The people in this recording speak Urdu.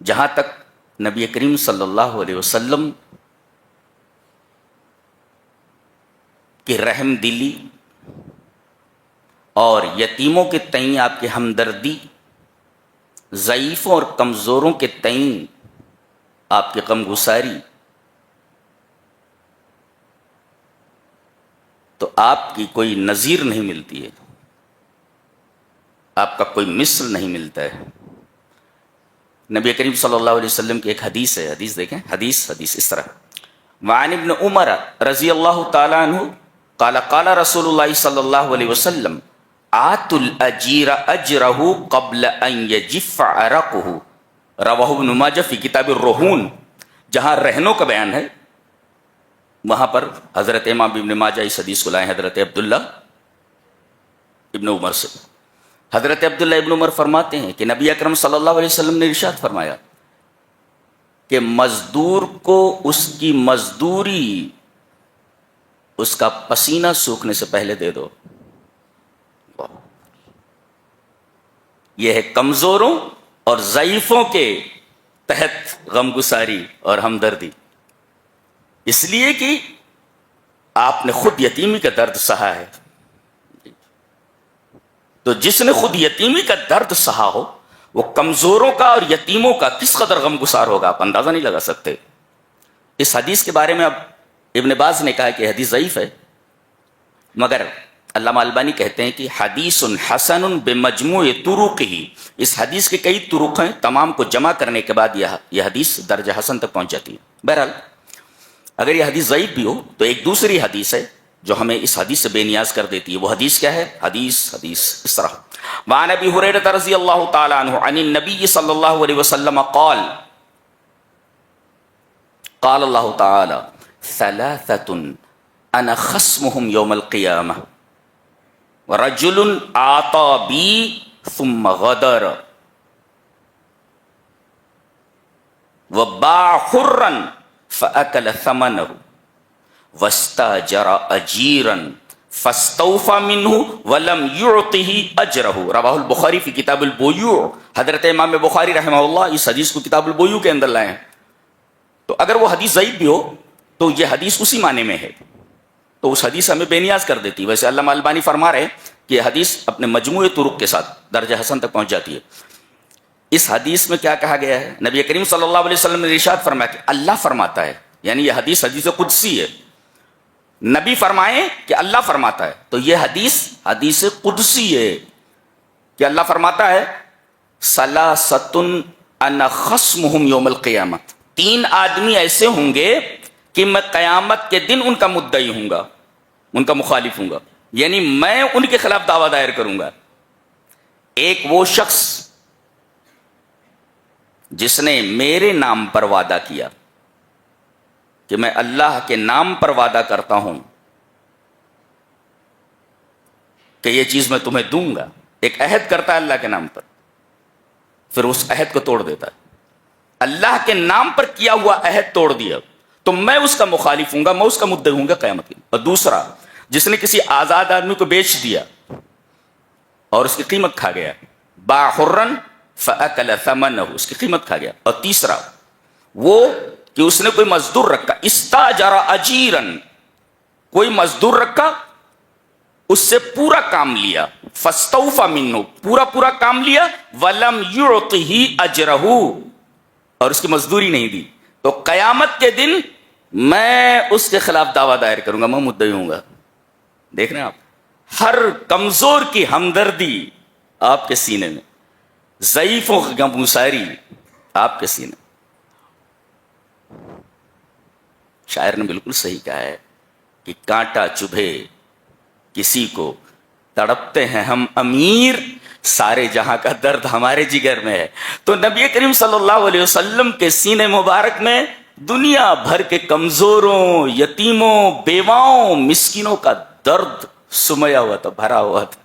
جہاں تک نبی کریم صلی اللہ علیہ وسلم کی رحم دلی اور یتیموں کے تئیں آپ کی ہمدردی، ضعیفوں اور کمزوروں کے تئیں آپ کی غم گساری، تو آپ کی کوئی نظیر نہیں ملتی ہے، آپ کا کوئی مثل نہیں ملتا ہے۔ نبی کریم صلی اللہ علیہ وسلم کی ایک حدیث ہے، حدیث دیکھیں، حدیث اس طرح: وعن ابن عمر رضی اللہ تعالی عنہ قال قال رسول اللہ صلی اللہ علیہ وسلم آت الاجیر اجرہ قبل ان یجف عرقہ، رواہ ابن ماجہ فی کتاب الرہون۔ جہاں رہنوں کا بیان ہے وہاں پر حضرت امام ابن ماجہ اس حدیث کو لائے حضرت عبداللہ ابن عمر سے۔ حضرت عبداللہ ابن عمر فرماتے ہیں کہ نبی اکرم صلی اللہ علیہ وسلم نے ارشاد فرمایا کہ مزدور کو اس کی مزدوری اس کا پسینہ سوکھنے سے پہلے دے دو۔ یہ ہے کمزوروں اور ضعیفوں کے تحت غم گساری اور ہمدردی، اس لیے کہ آپ نے خود یتیمی کا درد سہا ہے۔ تو جس نے خود یتیمی کا درد سہا ہو وہ کمزوروں کا اور یتیموں کا کس قدر غم گسار ہوگا، آپ اندازہ نہیں لگا سکتے۔ اس حدیث کے بارے میں اب ابن باز نے کہا کہ حدیث ضعیف ہے، مگر علامہ البانی کہتے ہیں کہ حدیث حسن بمجموع طرقہ، اس حدیث کے کئی طرق ہیں، تمام کو جمع کرنے کے بعد یہ حدیث درجہ حسن تک پہنچ جاتی ہے۔ بہرحال اگر یہ حدیث ضعیف بھی ہو تو ایک دوسری حدیث ہے جو ہمیں اس حدیث سے بے نیاز کر دیتی ہے۔ وہ حدیث کیا ہے؟ حدیث اس طرح: وعن ابی ہریرہ رضی اللہ تعالی عنہ عن النبی صلی اللہ علیہ وسلم قال قال اللہ تعالی ثلاثۃ انا خصمهم یوم القیامہ ورجل آطى بی ثم غدر وباع حرا فأكل ثمنه واستاجر اجیرا فاستوفى منه ولم يعطه اجره، رواہ البخاری فی کتاب البیوع۔ حضرت امام بخاری رحمہ اللہ اس حدیث کو کتاب البیوع کے اندر لائے ہیں۔ تو اگر وہ حدیث ضعیف بھی ہو تو یہ حدیث اسی معنی میں ہے، تو اس حدیث ہمیں بے نیاز کر دیتی۔ ویسے علامہ البانی فرما رہے ہیں کہ یہ حدیث اپنے مجموعے طرق کے ساتھ درجہ حسن تک پہنچ جاتی ہے۔ اس حدیث میں کیا کہا گیا ہے؟ نبی کریم صلی اللہ علیہ وسلم نے ارشاد فرمایا کہ اللہ فرماتا ہے، یعنی یہ حدیث قدسی ہے، نبی فرمائیں کہ اللہ فرماتا ہے، تو یہ حدیث قدسی ہے کہ اللہ فرماتا ہے ثلاثۃ انا خصمهم یوم القیامہ، تین آدمی ایسے ہوں گے کہ میں قیامت کے دن ان کا مدعی ہوں گا، ان کا مخالف ہوں گا، یعنی میں ان کے خلاف دعویٰ دائر کروں گا۔ ایک وہ شخص جس نے میرے نام پر وعدہ کیا کہ میں اللہ کے نام پر وعدہ کرتا ہوں کہ یہ چیز میں تمہیں دوں گا، ایک عہد کرتا ہے اللہ کے نام پر، پھر اس عہد کو توڑ دیتا ہے، اللہ کے نام پر کیا ہوا عہد توڑ دیا تو میں اس کا مخالف ہوں گا، میں اس کا مدعی ہوں گا قیامت کے دن۔ اور دوسرا جس نے کسی آزاد آدمی کو بیچ دیا اور اس کی قیمت کھا گیا، باع حرا فاکل ثمنہ، اس کی قیمت کھا گیا۔ اور تیسرا وہ کہ اس نے کوئی مزدور رکھا، استاجر اجیرا، کوئی مزدور رکھا، اس سے پورا کام لیا، فاستوفى منہ، پورا کام لیا، ولم یعطہ اجرہ، اور اس کی مزدوری نہیں دی، تو قیامت کے دن میں اس کے خلاف دعویٰ دائر کروں گا، میں مدعی ہوں گا۔ دیکھ رہے ہیں آپ، ہر کمزور کی ہمدردی آپ کے سینے میں، ضعیفوں کی غمگساری آپ کے سینے میں۔ شاعر نے بالکل صحیح کہا ہے کہ کانٹا چبھے کسی کو، تڑپتے ہیں ہم امیر، سارے جہاں کا درد ہمارے جگر میں ہے۔ تو نبی کریم صلی اللہ علیہ وسلم کے سینے مبارک میں دنیا بھر کے کمزوروں، یتیموں، بیواؤں، مسکینوں کا درد سمیا ہوا تھا، بھرا ہوا تھا۔